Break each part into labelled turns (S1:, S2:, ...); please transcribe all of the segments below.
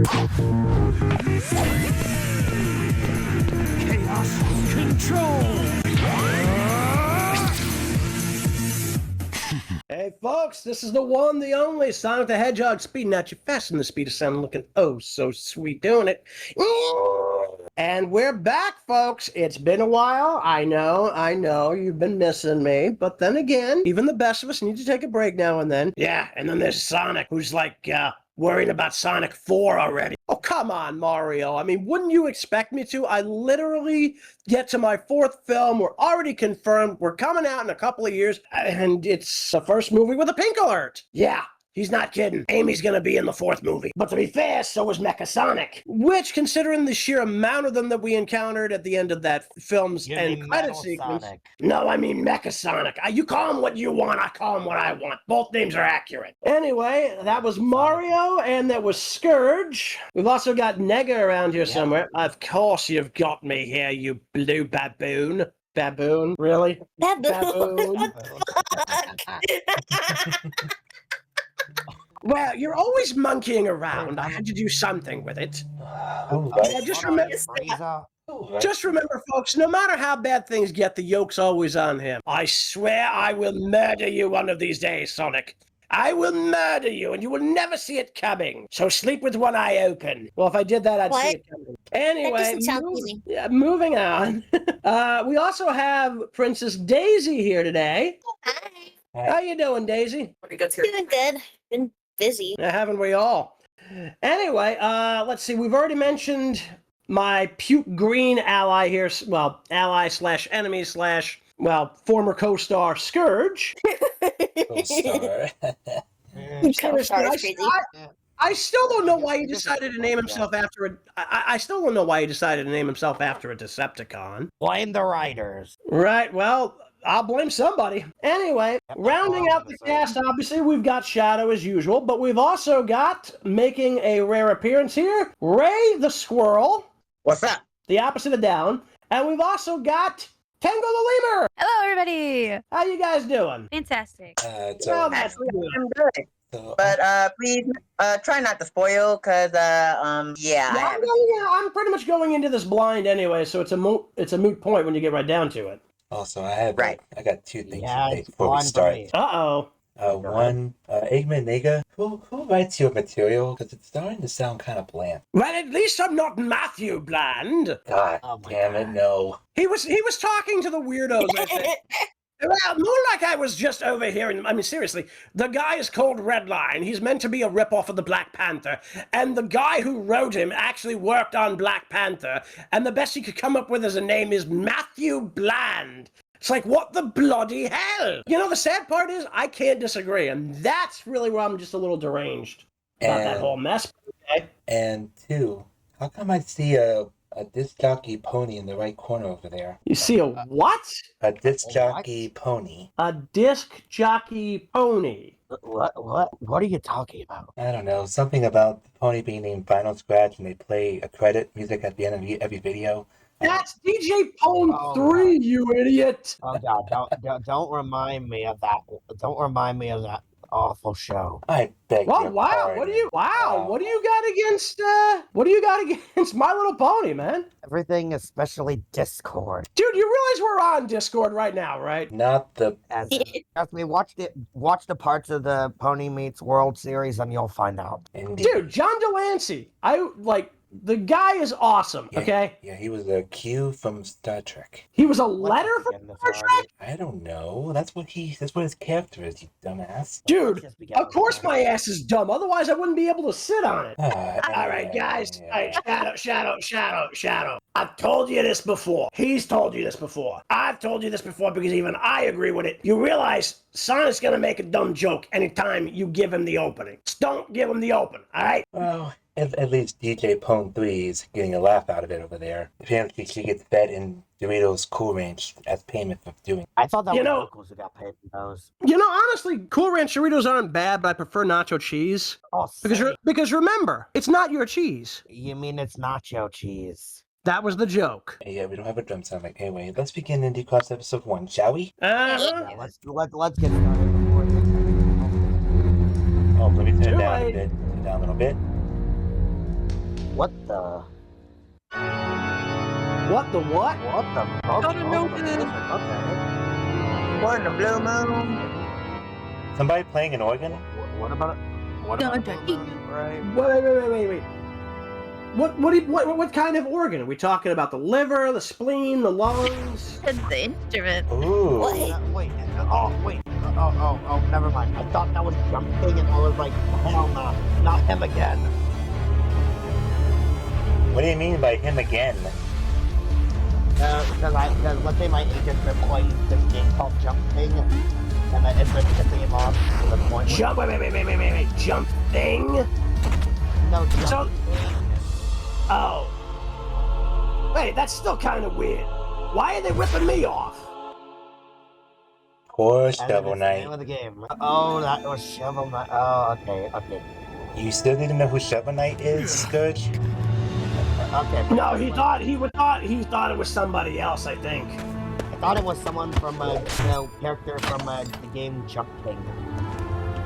S1: Chaos control!
S2: Hey folks, this is the one, the only Sonic the Hedgehog speeding at you fast in the speed of sound, looking oh so sweet doing it. And we're back, folks. It's been a while. I know, you've been missing me. But then again, even the best of us need to take a break now and then. Yeah, and then there's Sonic, who's like, worrying about Sonic 4 already. Oh, come on, Mario. I mean, wouldn't you expect me to? I literally get to my 4th film. We're already confirmed. We're coming out in a couple of years, and it's the first movie with a pink alert. Yeah. He's not kidding. Amy's gonna be in the 4th movie. But to be fair, so is Mecha Sonic. Which, considering the sheer amount of them that we encountered at the end of that film's end credit sequence. Sonic. No, I mean Mecha Sonic. You call him what you want, I call him what I want. Both names are accurate. Anyway, that was Mario, and that was Scourge. We've also got Nega around here somewhere. Of course you've got me here, you blue baboon. Baboon? Really? Baboon. Well, you're always monkeying around. I had to do something with it. Just remember, folks, no matter how bad things get, the yoke's always on him. I swear I will murder you one of these days, Sonic. I will murder you, and you will never see it coming. So sleep with one eye open. Well, if I did that, I'd see it coming. Anyway, moving on. We also have Princess Daisy here today.
S3: Hi.
S2: How you doing, Daisy?
S3: Doing good. Been busy.
S2: Haven't we all? Anyway, let's see. We've already mentioned my puke green ally here. Well, ally slash enemy slash, well, former co-star Scourge.
S4: Co-star.
S2: I still don't know why he decided to name himself after a. I still don't know why he decided to name himself after a Decepticon.
S5: Blame the writers.
S2: Right. Well, I'll blame somebody. Anyway, rounding out the cast, obviously, we've got Shadow as usual, but we've also got, making a rare appearance here, Ray the Squirrel.
S6: What's up?
S2: The opposite of down. And we've also got Tangle the Lemur.
S7: Hello, everybody.
S2: How you guys doing?
S7: Fantastic.
S2: Well, that's good.
S6: I'm good. But please try not to spoil, cause yeah.
S2: I'm pretty much going into this blind anyway, so it's a moot point when you get right down to it.
S4: Also, I got 2 things to say before we
S5: fun
S4: start.
S5: for me.
S2: Uh-oh.
S4: One, Eggman Nega, who writes your material? Because it's starting to sound kind of bland.
S2: Well, at least I'm not Matthew Bland.
S4: God damn it, no.
S2: He was talking to the weirdos, I think. Well, more like I was just overhearing. I mean, seriously, the guy is called Redline. He's meant to be a ripoff of the Black Panther. And the guy who wrote him actually worked on Black Panther. And the best he could come up with as a name is Matthew Bland. It's like, what the bloody hell? You know, the sad part is, I can't disagree. And that's really where I'm just a little deranged about that whole mess. Okay?
S4: And 2, how come I see a disc jockey pony in the right corner over there?
S2: You see a what?
S4: A disc jockey pony.
S2: A disc jockey pony.
S5: What are you talking about?
S4: I don't know, something about the pony being named Final Scratch and they play a credit music at the end of every video.
S2: That's DJ Pone 3, you idiot!
S5: Oh God! Don't remind me of that. Don't remind me of that awful show.
S4: I beg your
S2: wow!
S4: pardon.
S2: What do you got against My Little Pony, man?
S5: Everything, especially Discord.
S2: Dude, you realize we're on Discord right now, right?
S4: Not the.
S5: Trust me, watch the parts of the Pony Meets World series, and you'll find out.
S4: Indeed.
S2: Dude, John Delancey, the guy is awesome, okay?
S4: Yeah, he was a Q from Star Trek.
S2: He was a letter from Star Trek?
S4: I don't know. That's what his character is, you dumbass.
S2: Dude, of course my ass is dumb. Otherwise, I wouldn't be able to sit on it. All right, guys. All right, Shadow. I've told you this before. He's told you this before. I've told you this before because even I agree with it. You realize Sonic's going to make a dumb joke anytime you give him the opening. Just don't give him the open, all right?
S4: Well, at least DJ Pone 3 is getting a laugh out of it over there. Apparently she gets fed in Doritos Cool Ranch as payment for doing it.
S5: I thought that was locals who got paid for those.
S2: You know, honestly, Cool Ranch Doritos aren't bad, but I prefer nacho cheese.
S5: Oh,
S2: because remember, it's not your cheese.
S5: You mean it's nacho cheese?
S2: That was the joke.
S4: Yeah, we don't have a drum sound. Anyway, let's begin Indie Cross episode 1, shall we?
S5: Yeah, let's get started.
S4: Oh, let me turn it down a bit. Turn it down a little bit.
S5: What the?
S2: What the what?
S5: What the? Okay.
S6: What in the blue moon?
S4: Somebody playing an organ?
S5: What about? What about? Right.
S2: Wait. What kind of organ? Are we talking about the liver, the spleen, the lungs?
S3: It's the instrument.
S4: Ooh.
S3: What?
S5: Wait. Oh, never mind. I thought that was jumping, and I was like, hell no, not him again.
S4: What do you mean by him again?
S5: Because let's say my agent's been playing this game called Jumping, and it's been pissing him off to the point where...
S2: Wait. Jump thing?
S5: No,
S2: So... Oh. Wait, that's still kind of weird. Why are they ripping me off?
S4: Poor
S5: And
S4: Shovel
S5: it's the name
S4: Knight.
S5: of the game. Oh, that was Shovel Knight. Oh, okay.
S4: You still need to know who Shovel Knight is, Scourge?
S5: Okay.
S2: No, he thought it was somebody else, I think.
S5: I thought it was someone from character from the game Jumping.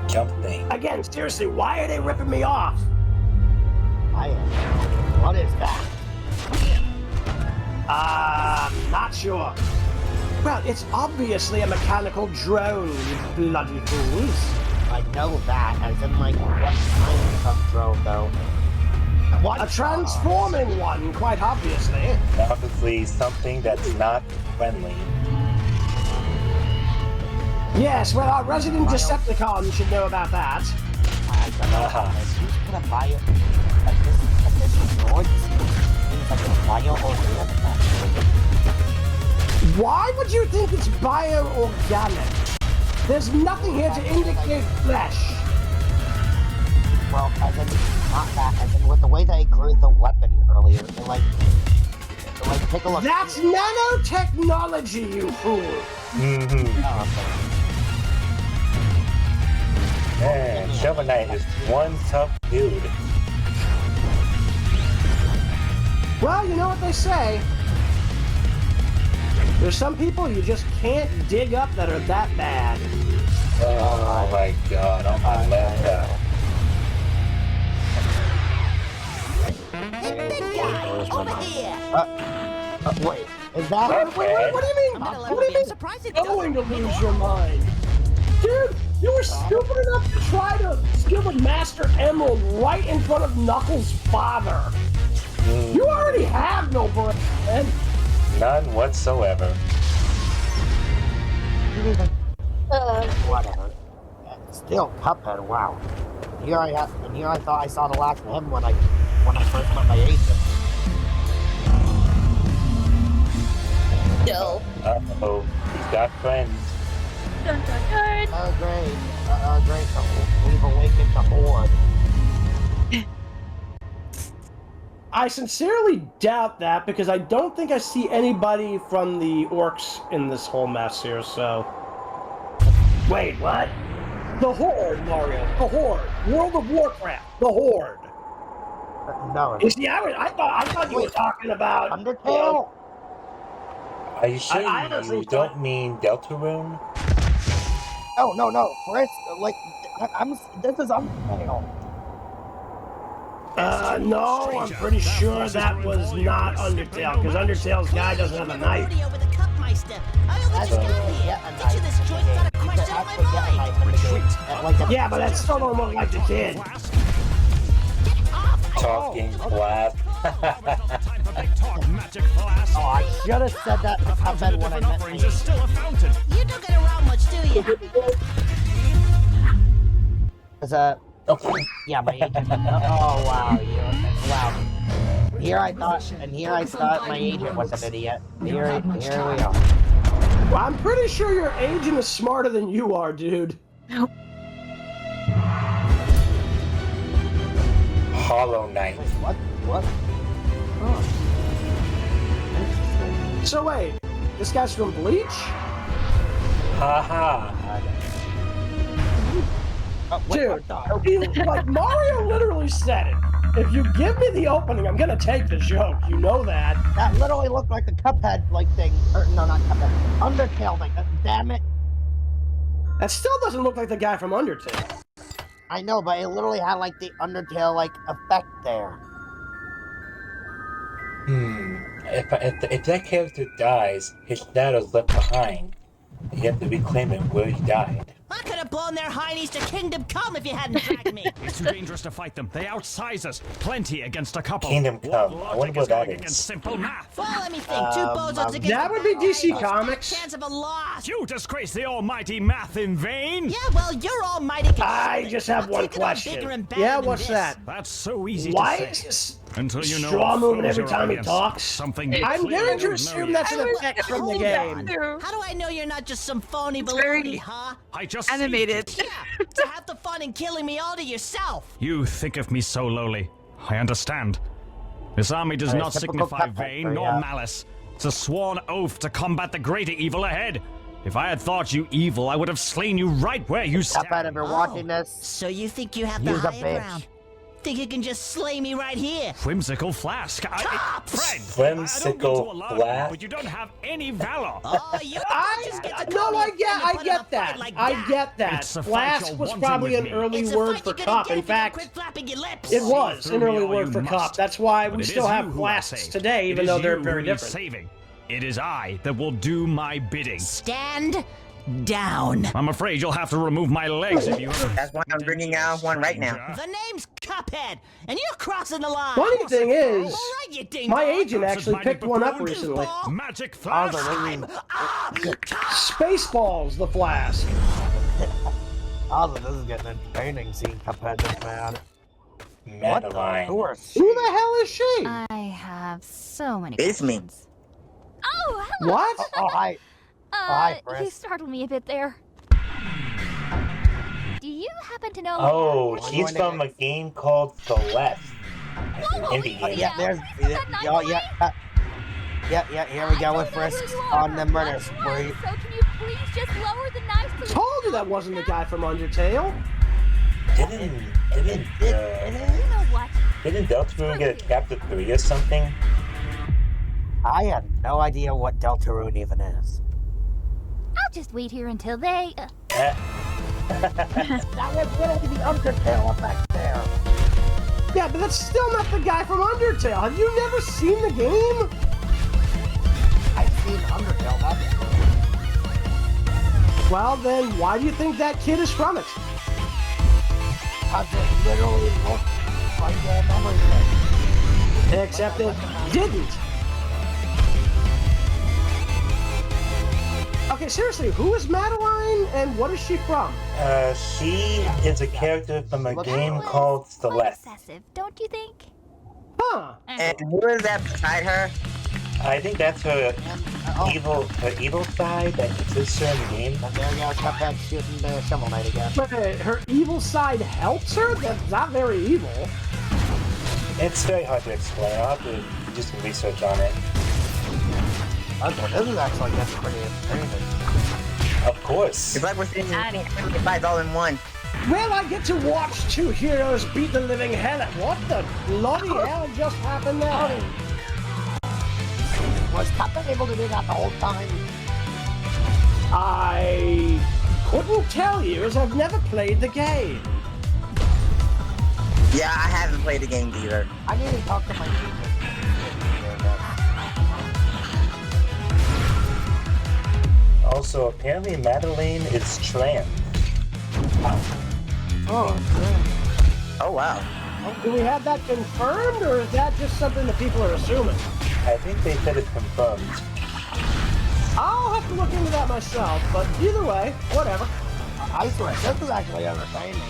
S4: Jumping.
S2: Again, seriously, why are they ripping me off?
S5: I am. What is that?
S2: Not sure. Well, it's obviously a mechanical drone, you bloody fools.
S5: I know that, as in like what kind of drone though? What?
S2: A transforming one, quite obviously.
S4: Obviously something that's not friendly.
S2: Yes, well, our resident Decepticon should know about that.
S5: I don't know. Who's gonna buy it? This droid seems like a bio-organic.
S2: Why would you think it's bio-organic? There's nothing here to indicate flesh.
S5: Well, as in, not that, as in with the way they grew the weapon earlier, they like take a look.
S2: That's nanotechnology, you fool.
S4: Mm-hmm.
S5: Oh,
S4: Man, Shovel Knight is one tough dude.
S2: Well, you know what they say. There's some people you just can't dig up that are that bad.
S4: Oh my god, on my laptop.
S5: Wait, is that?
S2: What do you mean? What do you mean? Going to lose your mind, dude. You were stupid enough to try to steal the Master Emerald right in front of Knuckles' father. You already have no brain, man.
S4: None whatsoever.
S5: Whatever. Still Cuphead, wow. Here I thought I saw the last of him when I first met my agent.
S3: No.
S4: Uh-oh, he's got friends.
S3: Dun, dun, dun.
S5: Oh great. Great. We've awakened the horde.
S2: I sincerely doubt that because I don't think I see anybody from the orcs in this whole mess here, so... Wait, what? The Horde, Mario. The Horde. World of Warcraft. The Horde.
S5: No.
S2: You see, I thought you were talking about...
S5: Undertale?
S4: Are you sure
S2: I honestly
S4: you don't mean Deltarune?
S5: Oh, no. First, like, this is Undertale.
S2: No, I'm pretty sure that was not Undertale, because Undertale's guy doesn't have a knife. Yeah, but that still don't look like the kid.
S4: Talking blast.
S5: Oh, I should have said that to Cuphead when I met him.
S1: Is still a fountain.
S7: You don't get around much, do you?
S5: Yeah, my agent. Oh wow, wow. Here I thought my agent was an idiot. Here we are.
S2: Well, I'm pretty sure your agent is smarter than you are, dude.
S4: Hollow Knight.
S5: Wait, what? Oh. Interesting.
S2: So wait, this guy's from Bleach?
S4: Haha.
S2: Dude, like Mario literally said it. If you give me the opening, I'm gonna take the joke. You know that.
S5: That literally looked like the Cuphead thing. Or, no, not Cuphead. Undertale thing. Damn it.
S2: That still doesn't look like the guy from Undertale.
S5: I know, but it literally had like the Undertale effect there.
S4: If that character dies, his shadow's left behind. You have to reclaim it where he died.
S7: I could have blown their heinies to Kingdom Come if you hadn't dragged me.
S1: It's too dangerous to fight them. They outsize us. Plenty against a couple.
S4: Kingdom Come. I wonder what that
S1: Against
S4: is.
S1: simple math.
S7: Well, let me think. Two bozos against
S2: That would be DC
S7: What's the
S2: Comics.
S7: chance of a loss?
S1: You disgrace the almighty math in vain?
S7: Yeah, well, you're almighty.
S2: I just have one question. Yeah, what's that?
S1: That's so easy
S2: Why
S1: to
S2: is
S1: say.
S2: this
S1: Until you know
S2: straw
S1: what
S2: moving
S1: foes
S2: every
S1: you're
S2: time he
S1: against.
S2: talks?
S1: Something
S2: I'm
S1: clearly
S2: going to
S1: don't
S2: assume
S1: know
S2: that's an
S1: yet.
S2: effect from the
S7: Hold
S2: game.
S7: on. How do I know you're not just some phony
S3: very
S7: baloney, huh?
S1: I just
S3: Animated.
S7: Yeah, to have the fun in killing me all to yourself.
S1: You think of me so lowly. I understand. This army does not
S5: typical
S1: signify
S5: Cuphead
S1: vain
S5: for
S1: nor
S5: ya.
S1: malice. It's a sworn oath to combat the greater evil ahead. If I had thought you evil, I would have slain you right where you
S5: Cuphead, if
S1: stand.
S5: you're watching this,
S7: So you think you have the
S5: Use a
S7: higher
S5: bitch.
S7: ground? Think you can just slay me right here?
S1: Whimsical flask. Friend, I don't mean to
S4: Whimsical
S1: alarm you,
S4: flask?
S1: but you don't have any valor.
S7: Oh, you just get to call
S2: No,
S7: me
S2: I
S7: a
S2: get,
S7: friend and
S2: I
S7: put in a
S2: get
S7: fight
S2: that.
S7: like
S2: I
S7: that.
S2: get that.
S1: It's a fight
S2: Flask
S1: you're
S2: was
S1: wanting
S2: probably
S1: with
S2: an
S1: me.
S2: early
S7: It's a
S2: word
S7: fight
S2: for
S7: you're gonna
S2: cup.
S7: get
S2: In
S7: if you don't
S2: fact,
S7: quit flapping your lips.
S2: it was
S1: through
S2: an
S1: me
S2: early
S1: all
S2: word
S1: you
S2: for cup.
S1: must.
S2: That's why
S1: But
S2: we
S1: it
S2: still
S1: is
S2: have
S1: you who I
S2: flasks
S1: save.
S2: today, even
S1: It
S2: though
S1: is
S2: they're
S1: you
S2: very
S1: who needs
S2: different.
S1: saving. It is I that will do my bidding.
S7: Stand down.
S1: I'm afraid you'll have to remove my legs if you ever...
S6: That's why I'm bringing out one right now.
S7: The name's Cuphead, and you're crossing the line.
S2: Funny thing is,
S7: All right, you ding
S2: my
S7: dong.
S2: agent actually picked one up recently.
S1: Magic flash!
S2: Spaceballs, the flask.
S5: also this is getting entertaining seeing Cuphead this man.
S4: Madeline.
S5: Who are
S2: Who the hell is she?
S3: I have so many
S6: It's me.
S3: questions. Oh, hello.
S2: What?
S5: Oh, hi. hi, Chris.
S3: You startled me a bit there. Do you happen to know?
S4: Oh,
S3: where-
S4: she's from a game called Celeste.
S3: Whoa,
S4: Indie
S3: whoa,
S4: game.
S5: Yeah, there's.
S3: that nice
S5: Oh, yeah. Yeah, here we go with Frisks on the murder spree.
S3: So can you please just lower the knife to the...
S2: Told you that wasn't the guy from Undertale.
S4: Didn't
S3: You know what?
S4: Deltarune get a chapter 3 or something?
S5: I had no idea what Deltarune even is.
S3: I'll just wait here until they...
S4: Eh,
S5: That was really the Undertale effect there.
S2: Yeah, but that's still not the guy from Undertale. Have you never seen the game?
S5: I've seen Undertale, that's
S2: Well, then why do you think that kid is from it?
S5: because it literally looks like a memory stick.
S2: Except it didn't. Okay, seriously, who is Madeline and what is she from?
S4: she is a character from a game
S3: was
S4: called
S3: quite
S4: Celeste.
S3: excessive, don't you think?
S2: Huh.
S6: And who is that beside her?
S4: I think that's her
S5: Oh,
S4: evil side that exists her in the game.
S5: and there you go, Cuphead shooting the Shovel Knight again.
S2: But her evil side helps her? That's not very evil.
S4: It's very hard to explain. I'll have to do some research on it.
S5: Okay, this is actually getting pretty entertaining.
S4: Of course.
S6: It's like we're seeing fights all in one.
S2: Well, I get to watch two heroes beat the living hell out. What the bloody hell just happened there?
S5: Was Cuphead able to do that the whole time?
S2: I couldn't tell you as I've never played the game.
S6: Yeah, I haven't played the game either.
S5: I need to talk to my agent.
S4: Also, apparently Madeline is trans.
S2: Oh,
S6: Oh wow.
S2: do we have that confirmed, or is that just something that people are assuming?
S4: I think they said it's confirmed.
S2: I'll have to look into that myself, but either way, whatever.
S5: I swear, this is actually entertaining.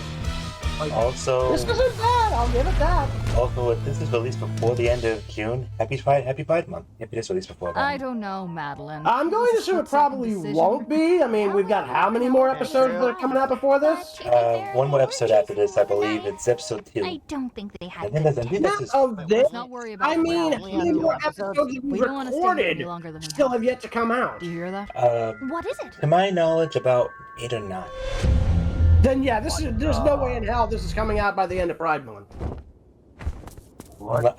S4: Also,
S2: This isn't bad, I'll give it that.
S4: if this is released before the end of June, Happy Pride Month. If it is released before then.
S8: I don't know, Madeline.
S2: I'm going to assume it probably won't be. I mean, we've got how many more episodes that are coming out before this?
S4: One more episode after this, I believe. It's episode 2.
S3: I don't think they
S4: I
S3: had
S4: think that's just...
S2: Not of this.
S8: Let's not worry about
S2: I
S8: it.
S2: mean,
S8: Well,
S2: how
S8: we
S2: many
S8: have
S2: more
S8: no
S2: episodes that
S8: We
S2: we
S8: don't want to stay here any
S2: recorded
S8: longer than we
S2: still
S8: have.
S2: have yet to come out?
S8: Do you hear that?
S3: What is it?
S4: To my knowledge, about 8 or 9.
S2: Then yeah, there's no way in hell this is coming out by the end of Pride Month.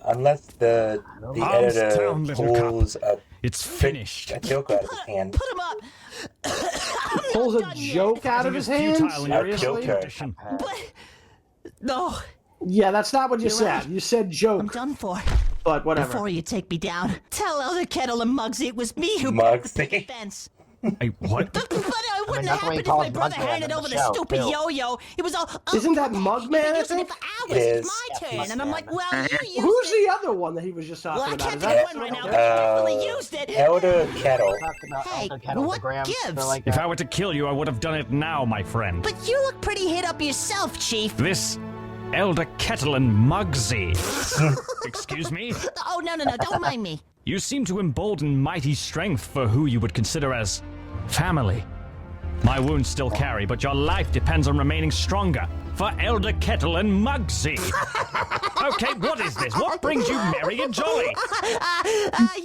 S4: Unless the
S1: Arms
S4: editor
S1: down, little
S4: pulls a
S1: It's finished.
S4: joke out of his hand.
S7: Put him up.
S2: Pulls a joke out of his hands?
S1: Futile in your
S4: A
S2: Seriously?
S4: joker.
S7: No,
S2: Yeah, that's not what you said. You said
S7: I'm
S2: joke.
S7: done for.
S2: But whatever.
S7: Before you take me down, tell Elder Kettle and Muggsy it was me who broke the picket fence.
S1: Hey, what?
S7: But it wouldn't
S5: that's
S7: have
S5: what he
S7: happened if
S5: calls
S7: my brother
S5: Mugman
S7: handed
S5: in
S7: over
S5: the
S7: the
S5: show,
S7: stupid
S5: too.
S7: yo-yo. It was all.
S2: Isn't that
S7: You've
S2: Mugman,
S7: been
S2: I
S7: using
S2: think?
S7: it for hours.
S4: It is.
S7: It's my turn, and I'm like, well,
S4: Mugman.
S7: you used
S2: Who's
S7: it.
S2: the other one that he was just
S7: Well,
S2: talking
S7: I
S2: about?
S7: can't
S2: Is
S7: think
S2: that
S7: of one right now, but I definitely used it.
S4: Elder Kettle.
S5: Talked about
S7: Hey,
S5: Elder Kettle,
S7: what
S5: the Graham,
S7: gives?
S5: they're like
S1: If
S5: that.
S1: I were to kill you, I would have done it now, my friend.
S7: But you look pretty hit up yourself, Chief.
S1: This Elder Kettle and Muggsy. Excuse me?
S7: Oh, no, don't mind me.
S1: You seem to embolden mighty strength for who you would consider as family. My wounds still carry, but your life depends on remaining stronger. For Elder Kettle and Muggsy. Okay, what is this? What brings you merry and jolly?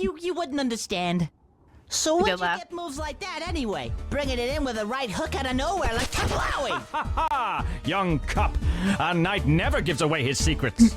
S7: You wouldn't understand. So what'd
S8: Good
S7: you
S8: laugh.
S7: get moves like that anyway? Bringing it in with a right hook out of nowhere like Tablowy.
S1: Ha ha! Young Cup. A knight never gives away his secrets.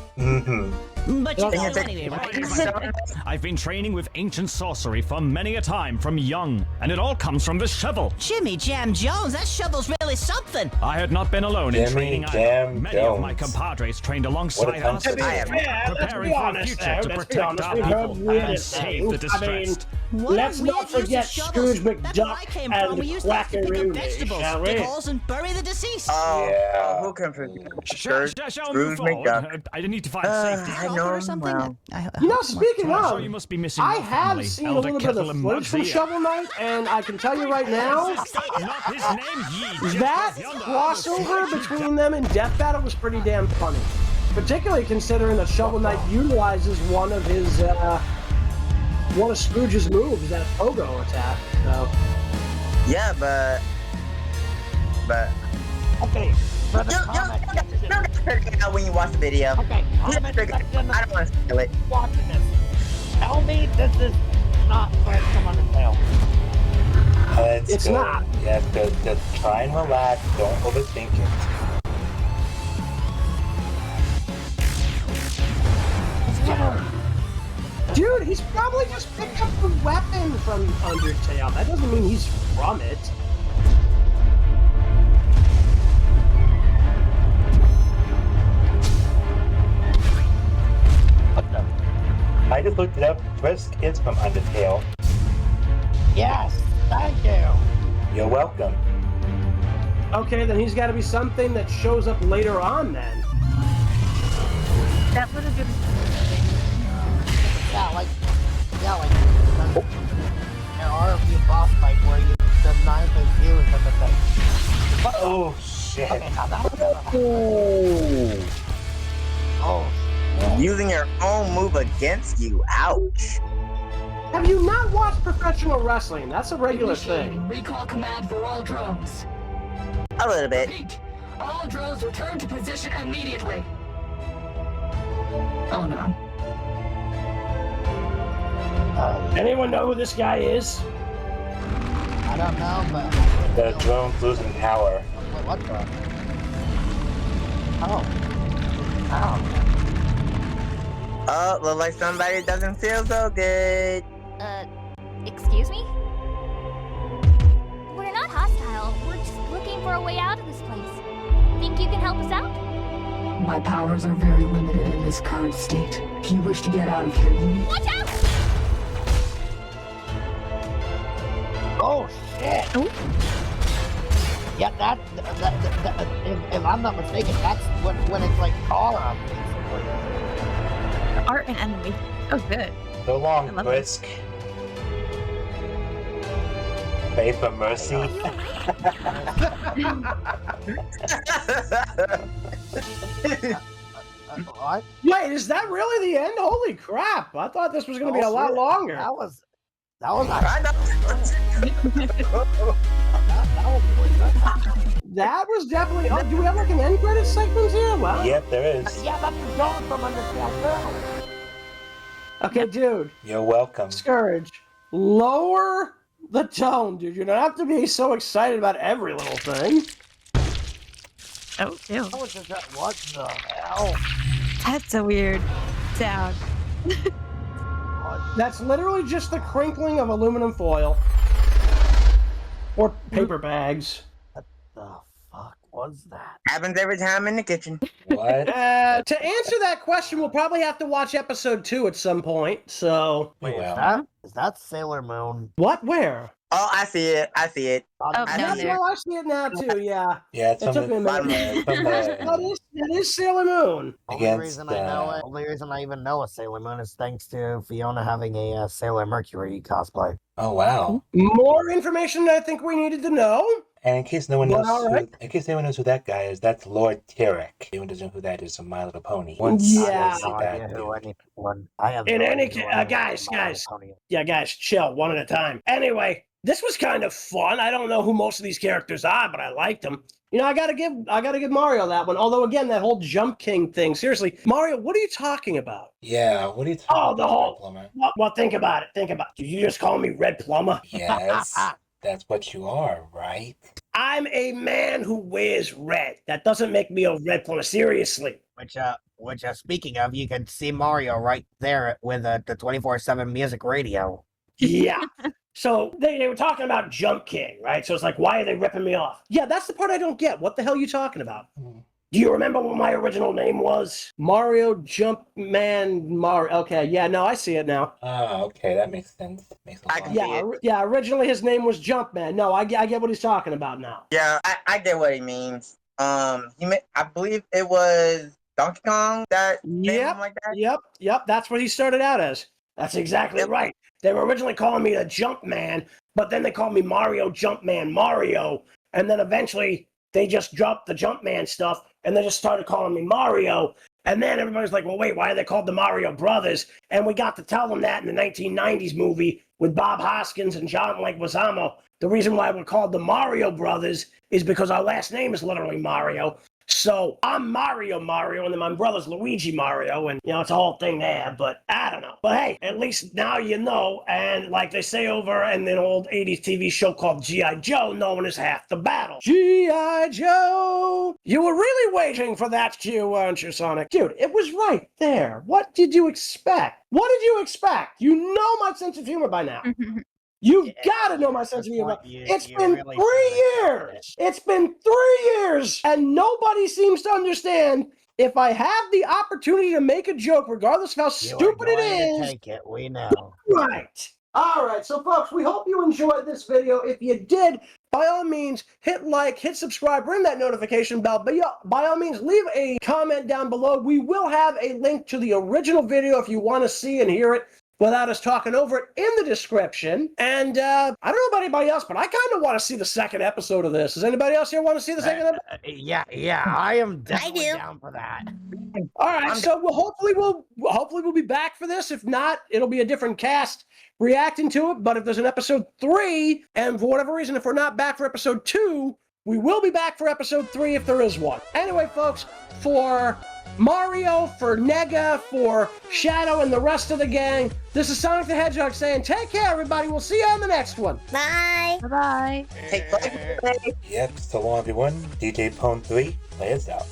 S7: But you got it anyway, right?
S1: I've been training with ancient sorcery for many a time from young, and it all comes from this shovel.
S7: Jimmy Jam Jones, that shovel's really something.
S1: I had not been alone in
S4: Jimmy
S1: training either.
S4: Jam
S1: Many of my
S4: Jones.
S1: compadres trained
S4: What
S1: alongside
S4: a
S1: us,
S4: concept.
S2: Yeah, let's
S1: preparing
S2: be
S1: for a
S2: honest
S1: future
S2: there.
S1: to
S2: Let's be
S1: protect
S2: honest.
S1: our
S2: We've heard
S1: people
S2: weird
S1: and save the
S2: things. I mean,
S1: distressed.
S7: What
S2: let's
S7: a
S2: not
S7: weird use of
S2: forget
S7: shovels.
S2: Scrooge
S7: That's where I
S2: McDuck
S7: came from. We
S2: and
S7: used those to pick up
S2: Quackaroo,
S7: vegetables,
S2: shall
S7: dig
S2: we?
S7: holes, and bury the deceased.
S4: Yeah.
S6: Who can forget?
S1: Shall we move
S6: Scrooge
S1: forward?
S6: McDuck.
S1: I need to find safety.
S6: I know
S7: or
S6: him
S7: something?
S6: well.
S2: You know, speaking
S1: I'm
S2: of,
S1: sure you must be missing
S2: I
S1: your
S2: have
S1: family,
S2: seen
S1: Elder
S2: a little bit
S1: Kettle
S2: of
S1: and
S2: footage from
S1: Muggsy.
S2: Shovel Knight, and I can tell you right now,
S1: Not his name, ye
S2: that
S1: just yonder.
S2: crossover between them in Death Battle was pretty damn funny. Particularly considering that Shovel Knight utilizes one of Scrooge's moves, that pogo attack. So,
S6: Yeah, but
S5: Okay, for the
S6: you
S5: comment
S6: gotta figure it out when you watch the video.
S5: Okay,
S6: You gotta figure it out. I don't want to spoil it.
S5: watching this. Tell me this is not Friends from Undertale.
S2: It's
S4: good.
S2: not.
S4: Yeah, it's good. Just try and relax. Don't overthink it.
S2: dude, he's probably just picked up the weapon from Undertale. That doesn't mean he's from it.
S5: What the?
S4: I just looked it up. Frisk is from Undertale.
S5: Yes, thank you.
S4: You're welcome.
S2: Okay, then he's got to be something that shows up later on then.
S8: That would have been.
S5: Yeah, like, there are a few boss fights where you, the knife is used at the thing.
S4: Oh, shit.
S5: Okay, now that was never happened.
S4: Oh.
S5: Oh,
S6: Using your own move against you. Ouch.
S2: Have you not watched professional wrestling? That's a regular thing.
S9: Recall command for all drones.
S6: A little bit.
S9: Repeat. All drones return to position immediately. Oh no.
S2: Anyone know who this guy is?
S5: I don't know, but...
S4: The drone's losing power.
S5: Wait, what the? Oh. Ow.
S6: Oh, look like somebody doesn't feel so good.
S3: Excuse me? We're not hostile. We're just looking for a way out of this place. Think you can help us out?
S9: My powers are very limited in this current state. If you wish to get out of here, you need...
S3: Watch out!
S5: Oh, shit! Yeah, that if I'm not mistaken, that's when it's like Kara, basically.
S8: Art and enemy. Oh, good.
S4: So long,
S8: I love
S4: Frisk. Pray for mercy.
S5: What?
S2: Wait, is that really the end? Holy crap! I thought this was going to be a lot longer.
S5: That was
S6: I know.
S5: that was really good.
S2: That was definitely. Oh, do we have like an end credit segment here? Wow.
S4: Yep, there is.
S5: Yeah, that's the drone from Undertale too.
S2: Okay, dude.
S4: You're welcome.
S2: Scourge, lower the tone, dude. You don't have to be so excited about every little thing.
S8: Oh, ew.
S5: I was just like, what the hell?
S8: That's a weird sound.
S2: That's literally just the crinkling of aluminum foil or paper bags.
S5: What the fuck, was that?
S6: Happens every time in the kitchen.
S4: What?
S2: To answer that question, we'll probably have to watch episode 2 at some point. So,
S5: Wait,
S4: Well.
S5: is that Sailor Moon?
S2: what? Where?
S6: Oh, I see it. I see it.
S8: Oh,
S6: I
S8: down
S2: Yeah,
S6: see
S8: there.
S2: no, I see it now too. Yeah,
S4: Yeah, it's
S2: it took me a minute. That is Sailor Moon.
S5: Only
S4: Against,
S5: reason I know it, only reason I even know a Sailor Moon is thanks to Fiona having a Sailor Mercury cosplay.
S4: Oh wow!
S2: More information than I think we needed to know.
S4: And in case no one knows,
S2: Well, alright.
S4: in case anyone knows who that guy is, that's Lord Tarek. Anyone doesn't know who that is from My Little Pony.
S2: Yeah.
S5: I have no idea who anyone. I have
S2: In
S5: no
S2: any
S5: idea
S2: ca-
S5: who anyone
S2: guys,
S5: from My Little
S2: guys.
S5: Pony is.
S2: Yeah, guys, chill, one at a time. Anyway, this was kind of fun. I don't know who most of these characters are, but I liked them. You know, I gotta give Mario that one. Although again, that whole Jump King thing. Seriously, Mario, what are you talking about?
S4: Yeah, what are you
S2: Oh,
S4: talking
S2: the
S4: about,
S2: whole.
S4: Plumber?
S2: Well, think about it. Think about it. Did you just call me Red Plumber?
S4: Yes, that's what you are, right?
S2: I'm a man who wears red. That doesn't make me a Red Plumber. Seriously.
S5: Which speaking of, you can see Mario right there with the 24/7 music radio.
S2: Yeah. So they were talking about Jump King, right? So it's like, why are they ripping me off? Yeah, that's the part I don't get. What the hell are you talking about? Do you remember what my original name was? Mario Jumpman Mario. Okay, yeah, no, I see it now.
S4: Ah, okay, that makes sense. Makes a
S6: I
S4: lot.
S6: can-
S2: Yeah, originally his name was Jumpman. No, I get what he's talking about now.
S6: Yeah, I get what he means. I believe it was Donkey Kong that named him like that.
S2: Yep, that's what he started out as. That's exactly
S6: Yep.
S2: right. They were originally calling me the Jumpman, but then they called me Mario Jumpman Mario, and then eventually they just dropped the Jumpman stuff, and they just started calling me Mario. And then everybody's like, well, wait, why are they called the Mario Brothers? And we got to tell them that in the 1990s movie with Bob Hoskins and John Leguizamo. The reason why we're called the Mario Brothers is because our last name is literally Mario. So I'm Mario, and then my brother's Luigi Mario, and you know, it's a whole thing there, but I don't know. But hey, at least now you know, and like they say over in an old 80s TV show called G.I. Joe, no one is half the battle. G.I. Joe! You were really waiting for that cue, weren't you, Sonic? Dude, it was right there. What did you expect? What did you expect? You know my sense of humor by now. You've got to know my sense of humor. It's been
S5: really
S2: 3 years. It's been 3 years, and nobody seems to understand. If I have the opportunity to make a joke, regardless of how stupid it is,
S5: Take it, we know.
S2: right. All right, so folks, we hope you enjoyed this video. If you did, by all means, hit like, hit subscribe, ring that notification bell. But by all means, leave a comment down below. We will have a link to the original video if you want to see and hear it without us talking over it in the description. And I don't know about anybody else, but I kind of want to see the second episode of this. Does anybody else here want to see the second episode?
S5: Yeah, I am definitely
S3: do.
S5: down for that.
S2: All right, so hopefully we'll be back for this. If not, it'll be a different cast reacting to it. But if there's an episode 3, and for whatever reason, if we're not back for episode 2, we will be back for episode 3 if there is one. Anyway, folks, for Mario, for Nega, for Shadow, and the rest of the gang, this is Sonic the Hedgehog saying, take care, everybody. We'll see you on the next one.
S3: Bye.
S8: Bye-bye.
S6: Take flight.
S4: Yep, so long everyone. DJ Pone 3, play us out.